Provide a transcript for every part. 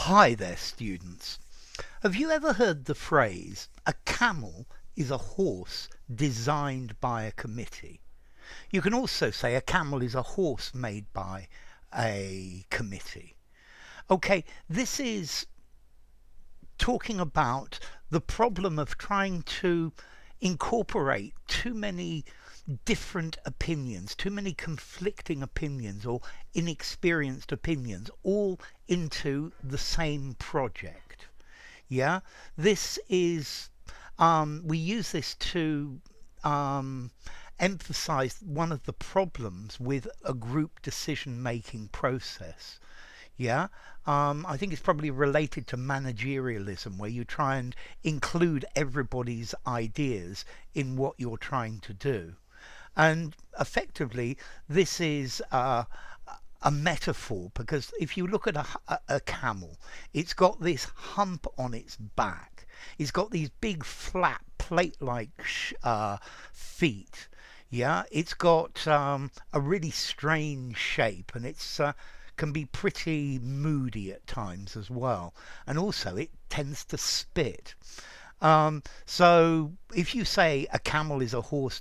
Hi there, students. Have you ever heard the phrase, a camel is a horse designed by a committee? You can also say a camel is a horse made by a committee. Okay, this is talking about the problem of trying to incorporate too many different opinions, too many conflicting opinions or inexperienced opinions, all into the same project. Yeah, this is, we use this to emphasize one of the problems with a group decision making process. Yeah, I think it's probably related to managerialism, where you try and include everybody's ideas in what you're trying to do. And effectively, this is a metaphor, because if you look at a camel, it's got this hump on its back. It's got these big flat plate-like feet. Yeah, it's got a really strange shape, and it's can be pretty moody at times as well. And also, it tends to spit. So if you say a camel is a horse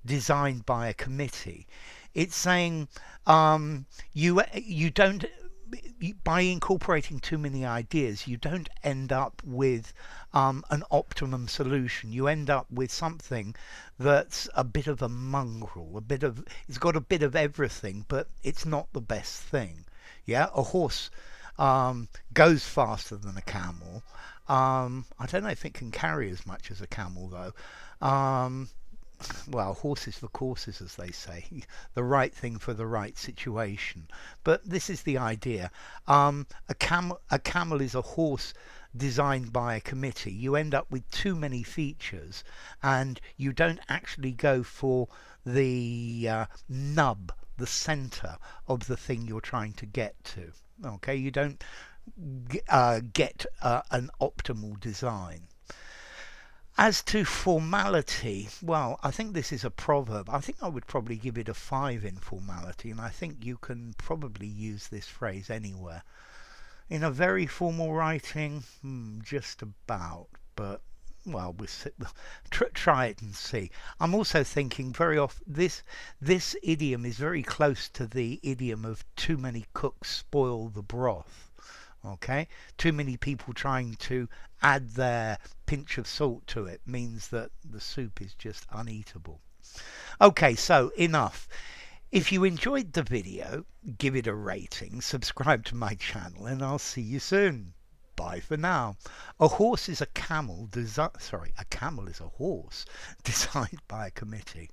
designed by a committee, it's saying you don't, by incorporating too many ideas, you don't end up with an optimum solution. You end up with something that's a bit of a mongrel, it's got a bit of everything, but it's not the best thing. Yeah, a horse goes faster than a camel. I don't know if it can carry as much as a camel though. Well, horses for courses, as they say, the right thing for the right situation. But this is the idea. A camel is a horse designed by a committee. You end up with too many features, and you don't actually go for the nub, the center of the thing you're trying to get to. Okay, you don't get an optimal design. As to formality, well, I think this is a proverb. I think I would probably give it a 5 in formality, and I think you can probably use this phrase anywhere. In a very formal writing, just about, but well, try it and see. I'm also thinking very often this idiom is very close to the idiom of too many cooks spoil the broth. Okay, too many people trying to add their pinch of salt to it means that the soup is just uneatable. Okay, so enough. If you enjoyed the video, give it a rating, subscribe to my channel, and I'll see you soon. Bye for now. A horse is a camel a camel is a horse designed by a committee.